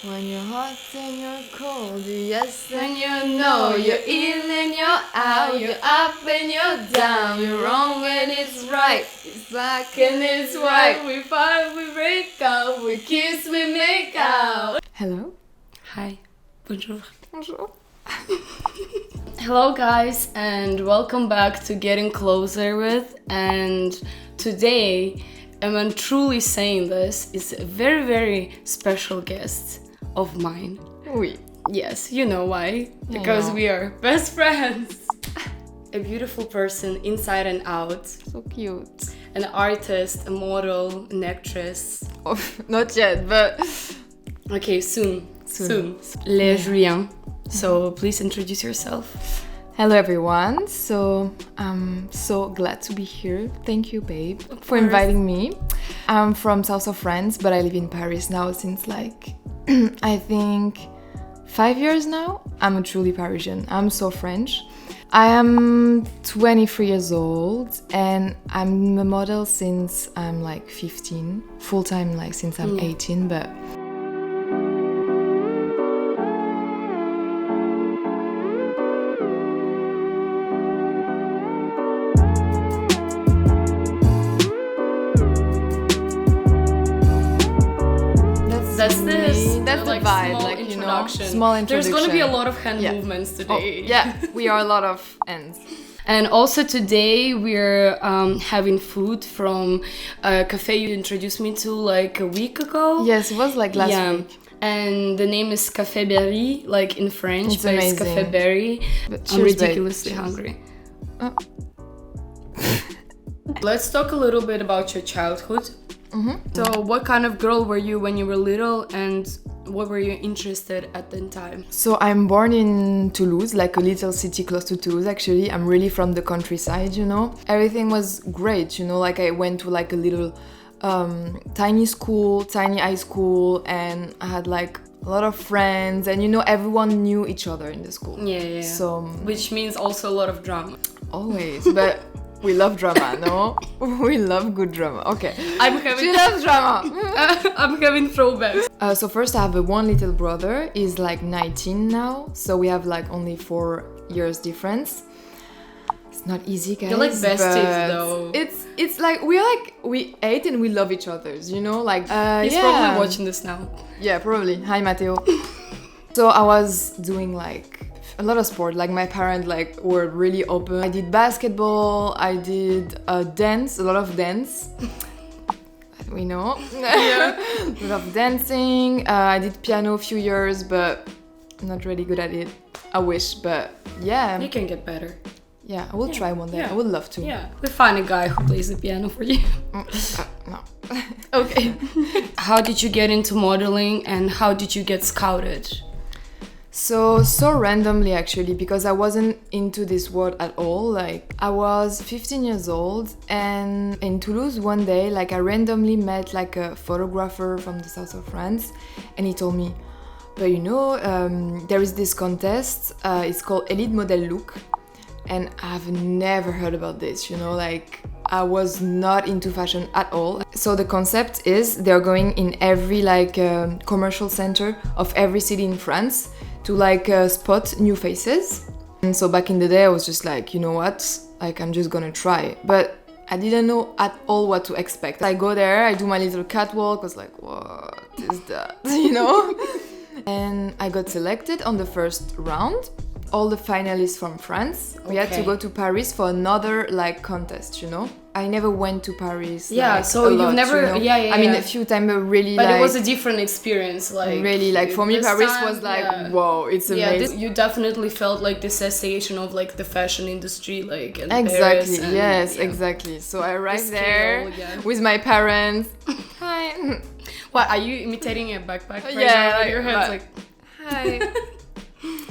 When you're hot and you're cold, you yes and you no. You're in and you're out, you're up and you're down. You're wrong when it's right, it's black and it's white. We fight, we break up, we kiss, we make out. Hello. Hi. Bonjour. Bonjour. Hello guys and welcome back to Getting Closer With, and today, and I'm truly saying this, is a very very special guest of mine. Oui. Yes, you know why. Because we are best friends. A beautiful person inside and out. So cute. An artist, a model, an actress. Oh, not yet, but... Okay, soon. Léa Julian. So please introduce yourself. Hello everyone, so I'm so glad to be here. Thank you, babe, for inviting me. I'm from south of France, but I live in Paris now since like, I think 5 years now. I'm a truly Parisian. I'm so French. I am 23 years old and I'm a model since I'm like 15. Full-time like since I'm 18, but... That's the vibe, like, you know, small introduction. There's going to be a lot of hand movements today. Oh, yeah, we are a lot of hands. And also today we're having food from a cafe you introduced me to like a week ago. Yes, it was like last week. And the name is Café Berry, like in French. It's amazing. It's Café Berry. I'm ridiculously hungry. Oh. Let's talk a little bit about your childhood. Mm-hmm. So what kind of girl were you when you were little, and what were you interested at the time? So I'm born in Toulouse, like a little city close to Toulouse actually. I'm really from the countryside, you know. Everything was great, you know, like I went to like a little tiny school, tiny high school, and I had like a lot of friends, and you know, everyone knew each other in the school. Yeah. So which means also a lot of drama. Always, but we love drama, no? We love good drama. Okay. She loves drama. I'm having throwbacks. So first I have one little brother. He's like 19 now. So we have like only 4 years difference. It's not easy, guys. You're like besties though. It's like we hate and we love each other, you know? Like he's probably watching this now. Yeah, probably. Hi, Matteo. So I was doing like a lot of sport, like my parents like were really open. I did basketball, I did dance, a lot of dance. We know. Yeah. A lot of dancing. I did piano a few years, but I'm not really good at it. I wish, but yeah. You can get better. Yeah, I will try one day. Yeah. I would love to. Yeah, we'll find a guy who plays the piano for you. No. Okay. How did you get into modeling and how did you get scouted? So randomly actually, because I wasn't into this world at all. Like I was 15 years old and in Toulouse one day, like I randomly met like a photographer from the south of France, and he told me, but you know, there is this contest, it's called Elite Model Look, and I've never heard about this, you know, like I was not into fashion at all. So the concept is they're going in every like commercial center of every city in France to like spot new faces. And so back in the day I was just like, you know what, like I'm just gonna try, but I didn't know at all what to expect. I go there, I do my little catwalk, I was like, what is that, you know? And I got selected on the first round. All the finalists from France. We had to go to Paris for another like contest, you know. I never went to Paris. Yeah, like, so you've never, you know? I mean, a few times, but really, but like, it was a different experience, like really, like for me, Paris time, was like, whoa, it's amazing. You definitely felt like the cessation of like the fashion industry, like in exactly, Paris and, yes, exactly. So I arrived there with my parents. Hi. What, are you imitating a backpack? Yeah, like, your head's like, hi.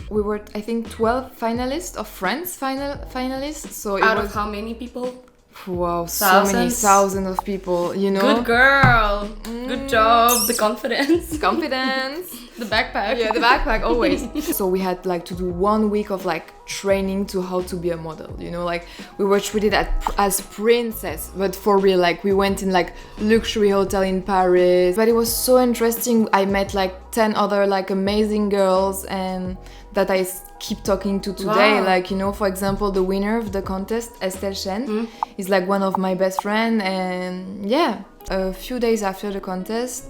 We were, I think, 12 finalists of France finalists. So out of how many people? Wow, so many thousands of people, you know. Good girl. Good job. The confidence. Confidence. The backpack. Yeah, the backpack always. So we had like to do 1 week of like training to how to be a model, you know, like we were treated as princess, but for real, like we went in like luxury hotel in Paris, but it was so interesting. I met like 10 other like amazing girls and that I keep talking to today. Wow. Like, you know, for example, the winner of the contest, Estelle Chen, is like one of my best friends. And yeah, a few days after the contest,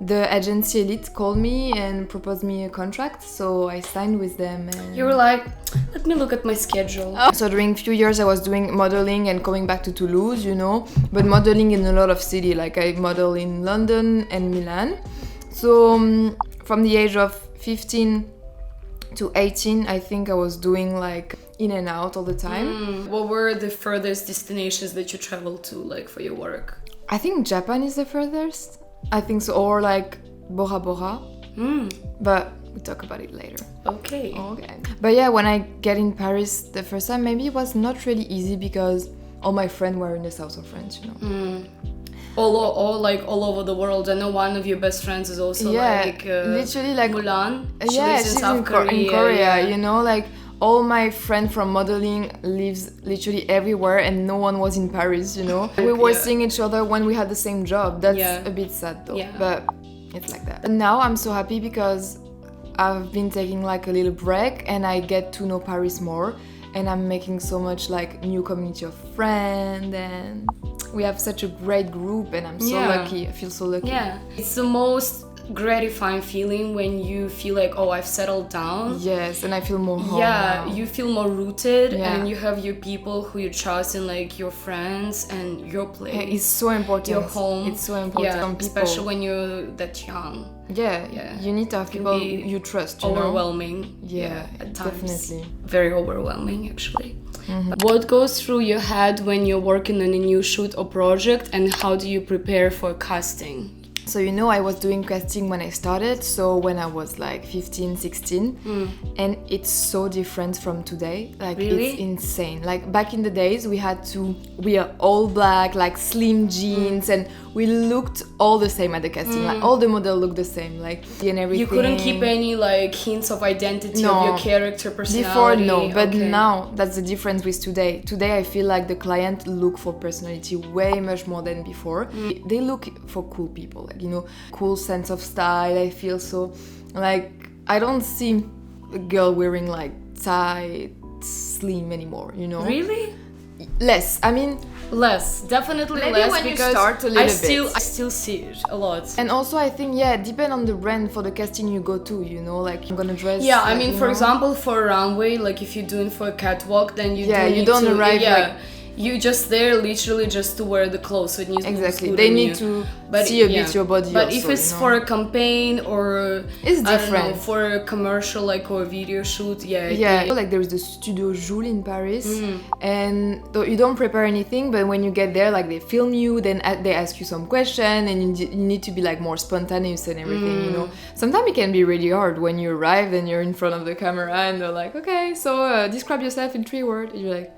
the agency Elite called me and proposed me a contract, so I signed with them. And You were like, let me look at my schedule. so during a few years I was doing modeling and coming back to Toulouse, you know, but modeling in a lot of cities. Like I model in London and Milan. So from the age of 15 to 18, I think I was doing like in and out all the time. What were the furthest destinations that you traveled to, like, for your work? I think Japan is the furthest. I think so, or like Bora Bora. But we talk about it later. Okay. Okay. But yeah, when I get in Paris the first time, maybe it was not really easy because all my friends were in the south of France, you know. All over the world. I know one of your best friends is also literally like Mulan. She yeah, lives in she's South Korea. in Korea, Yeah. you know, like all my friends from modeling lives literally everywhere and no one was in Paris, you know. We were seeing each other when we had the same job. That's a bit sad though, but it's like that. But now I'm so happy because I've been taking like a little break and I get to know Paris more and I'm making so much like new community of friends and we have such a great group and I'm so lucky. I feel so lucky. Yeah. It's the most gratifying feeling when you feel like, oh, I've settled down. Yes, and I feel more home Yeah, now. you feel more rooted and you have your people who you trust and like your friends and your place. It's so important. Your home. It's so important. Yeah, on people. especially when you're that young. Yeah, you need to have people be you trust, you overwhelming. know? Yeah, at times. definitely. Very overwhelming, actually. What goes through your head when you're working on a new shoot or project, and how do you prepare for casting? So, you know, I was doing casting when I started, so when I was like 15, 16, and it's so different from today. Like, Really? it's insane. Like, back in the days, we had to wear all black, like slim jeans, and we looked all the same at the casting. Like, all the models looked the same, like, and everything. You couldn't keep any like hints of identity of your character, personality? Before, no, but Okay. now that's the difference with today. Today, I feel like the client look for personality way much more than before. They look for cool people, like, you know, cool sense of style. I feel so, like, I don't see a girl wearing like tight, slim anymore, you know? Really? Less, I mean, Less, definitely maybe less, when you because start a little I bit. still see it a lot. And also I think, depend on the brand for the casting you go to, you know, like I'm gonna dress. Yeah, I like, mean, you for know? example, for a runway, like if you're doing for a catwalk, then you you don't arrive like. You just there literally just to wear the clothes, so it needs Exactly, to they need to see a bit your body. But also, if it's you know? for a campaign or It's I don't know, different. for a commercial like or a video shoot, like there is the Studio Jules in Paris, and you don't prepare anything, but when you get there, like they film you, then they ask you some question, and you need to be like more spontaneous and everything, you know. Sometimes it can be really hard when you arrive and you're in front of the camera and they're like, okay, so describe yourself in 3 words. And you're like,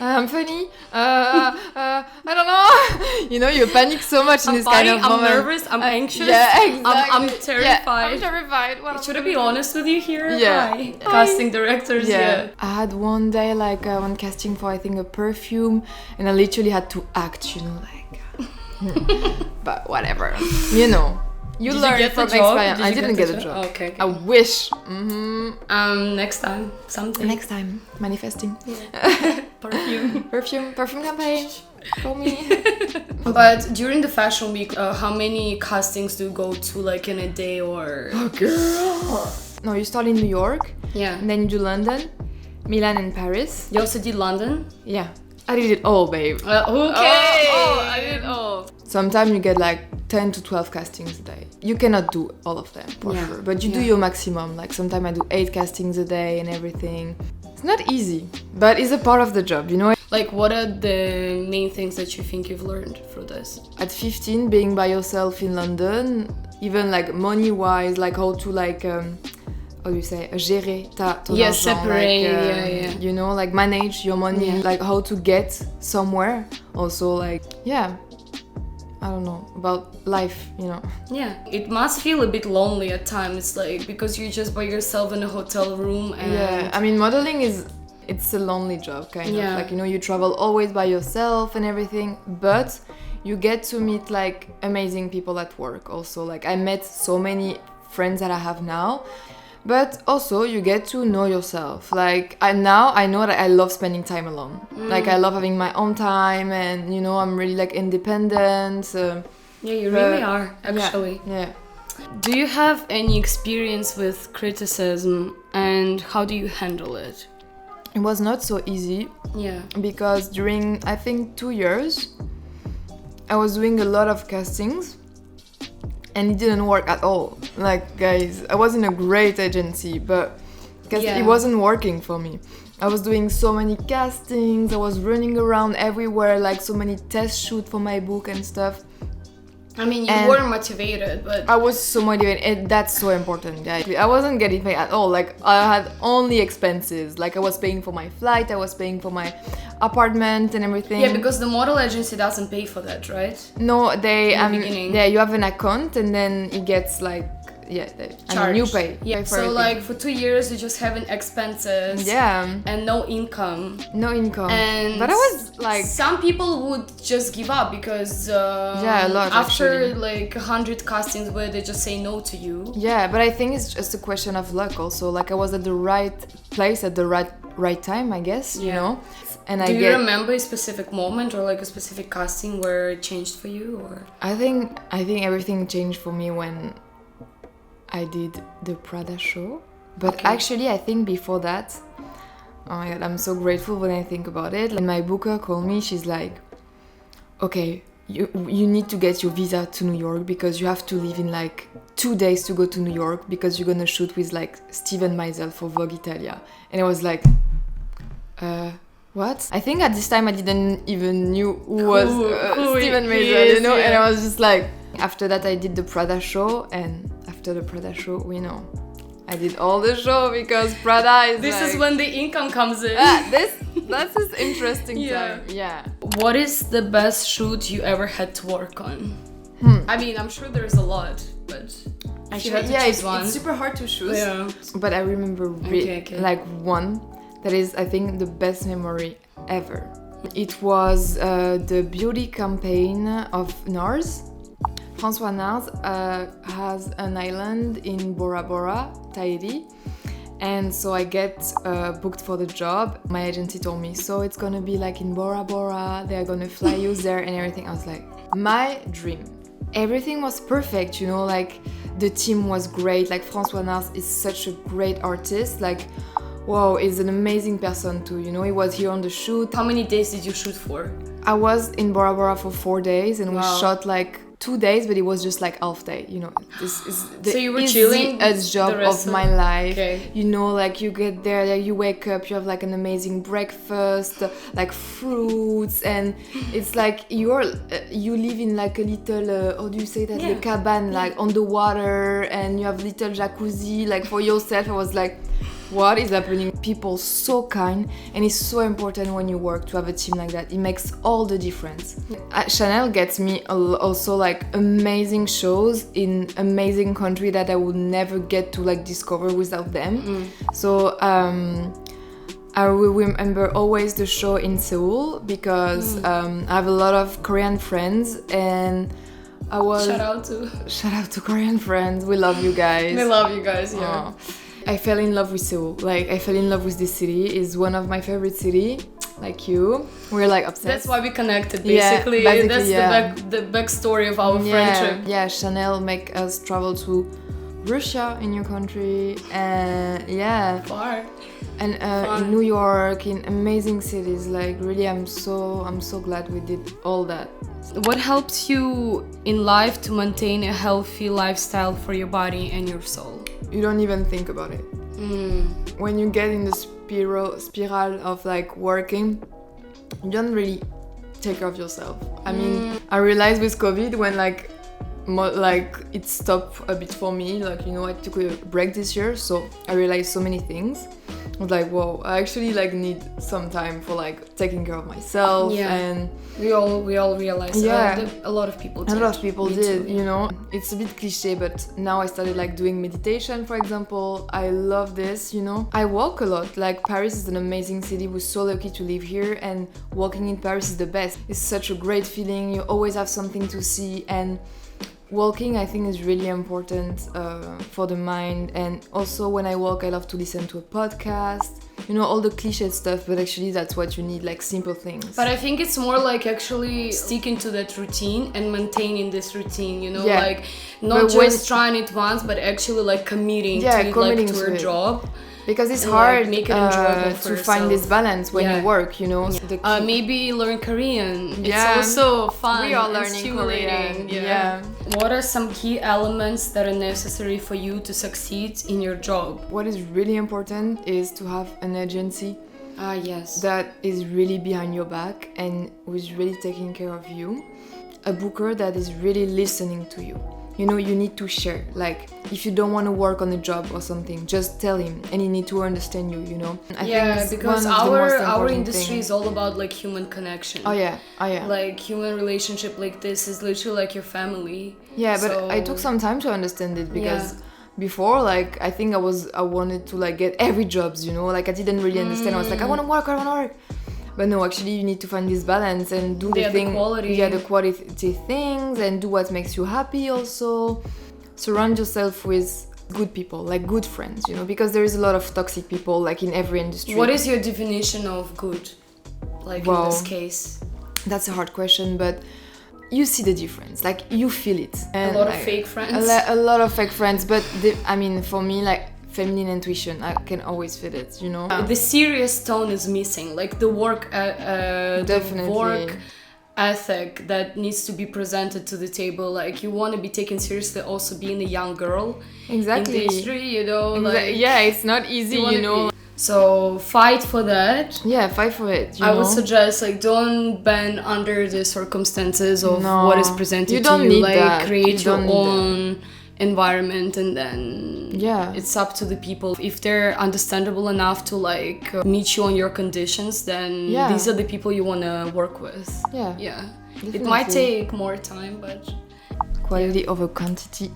I'm funny. I don't know. You know, you panic so much in this kind of moment. I'm nervous. I'm anxious. Yeah, exactly. I'm terrified. Yeah, I'm terrified. What Should I be honest with you here? Yeah. Hi. Casting directors. Yeah. I had one day like one casting for I think a perfume, and I literally had to act, you know, like. But whatever, you know. You Did learn you get from the job? experience. I didn't get the job. Okay. I wish. Next time, something. Next time, manifesting. Perfume. Perfume campaign. Call me. But during the fashion week, how many castings do you go to, like in a day or? Oh, girl. No, you start in New York. Yeah. And then you do London, Milan, and Paris. You also did London? Yeah. I did it all, babe. Okay. I did it all. Sometimes you get like 10 to 12 castings a day. You cannot do all of them, for sure. But you do your maximum. Like sometimes I do 8 castings a day and everything. It's not easy, but it's a part of the job, you know? Like, what are the main things that you think you've learned through this? At 15, being by yourself in London, even like money-wise, like how to like... how do you say, gérer ton argent, separate, like, you know, like manage your money, like how to get somewhere. Also, like, I don't know, about life, you know. Yeah, it must feel a bit lonely at times, like, because you're just by yourself in a hotel room and... Yeah, I mean, modeling it's a lonely job, kind of. Like, you know, you travel always by yourself and everything, but you get to meet, like, amazing people at work also. Like, I met so many friends that I have now, but also you get to know yourself. Like, I know that I love spending time alone. Like, I love having my own time, and, you know, I'm really, like, independent. Yeah, you really are, actually. Yeah. Do you have any experience with criticism, and how do you handle it? It was not so easy. Yeah. Because during, I think, 2 years, I was doing a lot of castings, and it didn't work at all. Like, guys, I was in a great agency, but it wasn't working for me. I was doing so many castings, I was running around everywhere, like so many test shoots for my book and stuff. I mean, you were motivated, but... I was so motivated, and that's so important, guys. I wasn't getting paid at all. Like, I had only expenses. Like, I was paying for my flight, I was paying for my apartment and everything. Yeah, because the model agency doesn't pay for that, right? No, they... In the beginning. Yeah, you have an account, and then it gets, like... Yeah, and you pay. Yeah, so everything. Like for 2 years, you just having expenses. Yeah. And no income. No income. And but I was like... Some people would just give up because... yeah, a lot after actually. Like 100 castings where they just say no to you. Yeah, but I think it's just a question of luck also. Like, I was at the right place at the right time, I guess, you know? And Do you remember a specific moment or like a specific casting where it changed for you? Or I think everything changed for me when I did the Prada show. But actually, I think before that, oh my god, I'm so grateful when I think about it. Like, my booker called me, she's like, okay, you need to get your visa to New York because you have to leave in like 2 days to go to New York because you're gonna shoot with like Steven Meisel for Vogue Italia. And I was like, what? I think at this time I didn't even knew who was Steven Meisel, you know? Yeah. And I was just like, after that I did the Prada show, and after the Prada show, we know, I did all the show because Prada is This like, is when the income comes in. That's an interesting time. Yeah. What is the best shoot you ever had to work on? I mean, I'm sure there's a lot, but actually, it's super hard to choose. Yeah. But I remember like one that is, I think, the best memory ever. It was the beauty campaign of NARS. François NARS has an island in Bora Bora, Tahiti. And so I get booked for the job. My agency told me, so it's gonna be like in Bora Bora, they're gonna fly you there and everything. I was like, my dream. Everything was perfect, you know, like the team was great. Like, François NARS is such a great artist. Like, wow, he's an amazing person too, you know. He was here on the shoot. How many days did you shoot for? I was in Bora Bora for 4 days, and we shot like 2 days, but it was just like half day, you know. This is the so you were chilling job of my life. Okay. You know, like you get there, like you wake up, you have like an amazing breakfast, like fruits, and it's like you live in like a little how do you say that, the cabin, like on the water, and you have little jacuzzi like for yourself. I was like, what is happening? People so kind, and it's so important when you work to have a team like that. It makes all the difference. Chanel gets me also like amazing shows in amazing country that I would never get to like discover without them. So I will remember always the show in Seoul because I have a lot of Korean friends, and I was shout out to Korean friends. We love you guys. We love you guys. Yeah. I fell in love with Seoul. Like, I fell in love with this city. It's one of my favorite city. Like you, we're like obsessed. That's why we connected, basically. That's the backstory of our friendship. Yeah, Chanel make us travel to Russia in your country, and far. And in New York, in amazing cities. Like, really, I'm so glad we did all that. What helps you in life to maintain a healthy lifestyle for your body and your soul? You don't even think about it. When you get in the spiral of like working, you don't really take care of yourself. I mean, I realized with COVID, when like like it stopped a bit for me. Like, you know, I took a break this year, so I realized so many things. I was like, whoa, I actually like need some time for like taking care of myself. And we all realized. A lot of people did. A lot of people did, you know. It's a bit cliche, but now I started like doing meditation, for example. I love this, you know. I walk a lot. Like, Paris is an amazing city. We're so lucky to live here, and walking in Paris is the best. It's such a great feeling. You always have something to see, and walking, I think, is really important for the mind. And also when I walk, I love to listen to a podcast. You know, all the cliche stuff, but actually that's what you need, like simple things. But I think it's more like actually sticking to that routine and maintaining this routine, you know, like not just trying it once, but actually like committing to it, like to a job. Because it's hard make it enjoyable to find this balance when you work, you know. Maybe learn Korean. It's also fun. We are learning Korean. What are some key elements that are necessary for you to succeed in your job? What is really important is to have an agency that is really behind your back and who is really taking care of you. A booker that is really listening to you. You know, you need to share. Like, if you don't want to work on a job or something, just tell him, and he need to understand you, you know. I think because our industry is all about like human connection. Oh yeah. Like, human relationship like this is literally like your family. Yeah, but I took some time to understand it, because before, like, I think I wanted to like get every jobs, you know. Like, I didn't really understand. I was like, I want to work. But no, actually, you need to find this balance and do the quality things, and do what makes you happy also. Surround yourself with good people, like good friends, you know, because there is a lot of toxic people, like in every industry. What is your definition of good, like in this case? That's a hard question, but you see the difference, like you feel it. And a lot of fake friends. A lot of fake friends, but I mean, for me, like, feminine intuition, I can always feel it, you know. The serious tone is missing, like the work ethic that needs to be presented to the table. Like, you want to be taken seriously, also being a young girl in the industry, you know. Like, it's not easy, you know. So fight for that. Fight for it. I would suggest, like, don't bend under the circumstances of what is presented to you. Like, create your own environment, and then it's up to the people. If they're understandable enough to like meet you on your conditions, then these are the people you want to work with. It might take more time, but quality over quantity.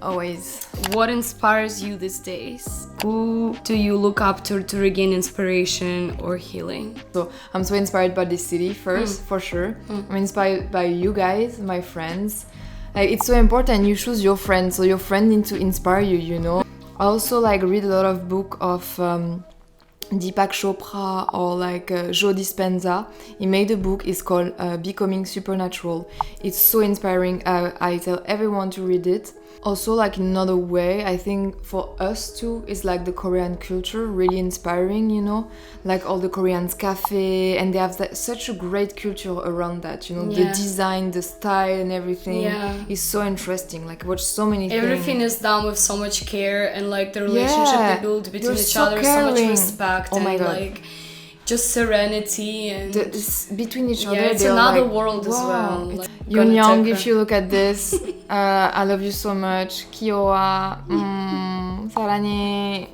Always. What inspires you these days? Who do you look up to regain inspiration or healing? So I'm so inspired by this city first, for sure. I'm inspired by you guys, my friends. Like, it's so important you choose your friends, so your friend needs to inspire you, you know. I also like read a lot of book of Deepak Chopra or like Joe Dispenza. He made a book, it's called Becoming Supernatural. It's so inspiring. I tell everyone to read it. Also, like, in another way, I think for us too, is like the Korean culture really inspiring, you know, like all the Koreans cafe, and they have such a great culture around that, you know, the design, the style and everything is so interesting. Like, watch so many things. Everything is done with so much care, and like the relationship they build between each other, so much respect, like just serenity and between each other. It's another world as well. Like, Yoon Young, if you look at this, I love you so much. Kiowa, 사랑해.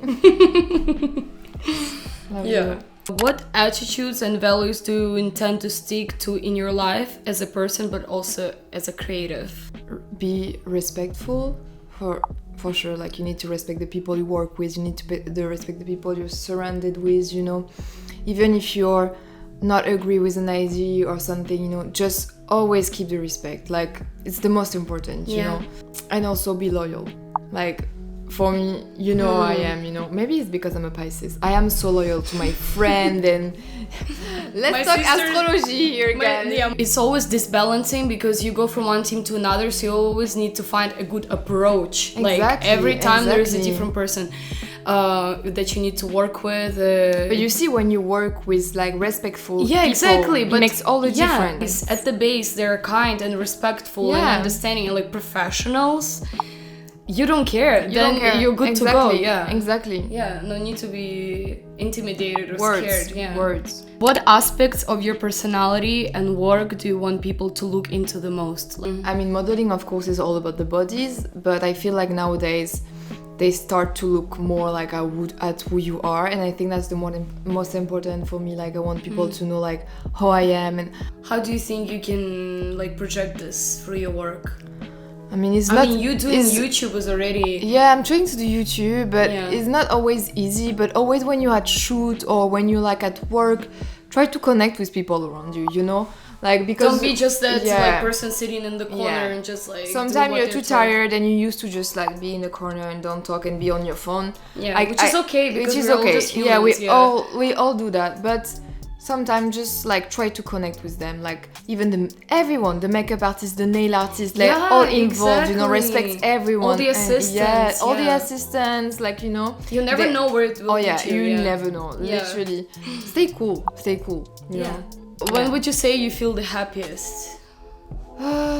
Love you. What attitudes and values do you intend to stick to in your life as a person, but also as a creative? Be respectful, for sure. Like, you need to respect the people you work with. You need to respect the people you're surrounded with, you know. Even if you're not agree with an idea or something, you know, just always keep the respect. Like, it's the most important, you know. And also be loyal. Like, for me, you know, I am, you know, maybe it's because I'm a Pisces. I am so loyal to my friend, and let's talk astrology here, guys. It's always this balancing, because you go from one team to another, so you always need to find a good approach. Like, every time there's a different person that you need to work with. But you see, when you work with like respectful people, but it makes all the difference. At the base, they're kind and respectful and understanding, and like professionals. You don't care. You're good to go. Exactly. No need to be intimidated or scared. Words. What aspects of your personality and work do you want people to look into the most? I mean, modeling, of course, is all about the bodies, but I feel like nowadays they start to look more like at who you are, and I think that's the most important for me. Like, I want people to know like how I am. And how do you think you can like project this through your work? I mean, you doing YouTube is already... Yeah, I'm trying to do YouTube, but it's not always easy. But always when you're at shoot or when you're like at work, try to connect with people around you, you know? Like, because don't be just that like person sitting in the corner and just like sometimes you're too tired and you used to just like be in the corner and don't talk and be on your phone. Which is okay because we're all just humans. We all do that, but sometimes just like try to connect with them, like even everyone, the makeup artist, the nail artist, like all involved, you know, respect everyone, all the assistants, all the assistants, like, you know, you never know where it will lead to. You never know, literally. Stay cool, you know. When would you say you feel the happiest?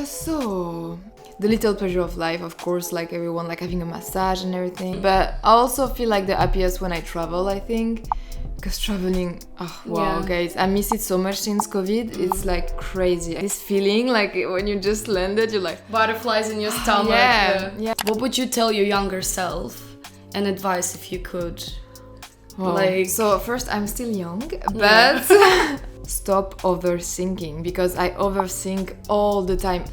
So the little pleasure of life, of course, like everyone, like having a massage and everything. But I also feel like the happiest when I travel, I think. Because traveling, guys, I miss it so much since COVID. It's like crazy. This feeling, like when you just landed, you're like... butterflies in your stomach. Yeah. What would you tell your younger self and advice if you could? So first, I'm still young, but... stop overthinking, because I overthink all the time.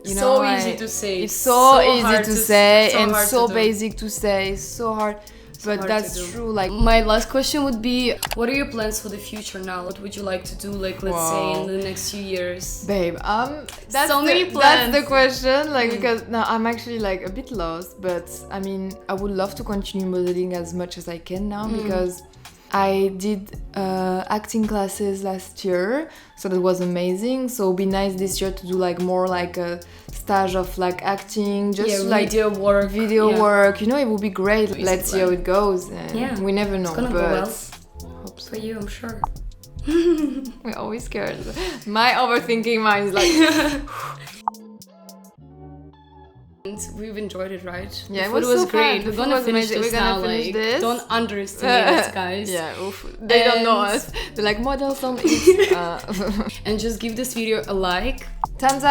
You know, easy to say. It's so easy to say and so basic to say. So hard. But that's true. Like, my last question would be, what are your plans for the future now? What would you like to do, like, let's say in the next few years? Babe, that's so many plans. That's the question. Like, because now I'm actually like a bit lost, but I mean, I would love to continue modeling as much as I can now, because I did acting classes last year, so that was amazing. So it'd be nice this year to do like more like a stage of like acting, just like video work. You know, it would be great. Let's see how it goes. And we never know. It's gonna go well. Hope so. For you, I'm sure. We're always scared. My overthinking mind is like. We've enjoyed it, right? Yeah, it was so great. Fun. We're gonna finish this now. Like, don't underestimate us, guys. They don't know us. They're like models on it. And just give this video a like, thumbs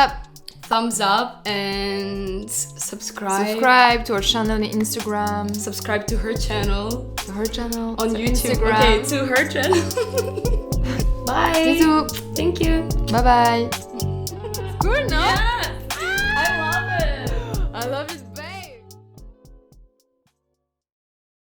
up, and subscribe to our channel on Instagram. Subscribe to her channel. On YouTube. Instagram. Okay, to her channel. Bye. Me too. Thank you. Bye bye. Cool, no? Yeah.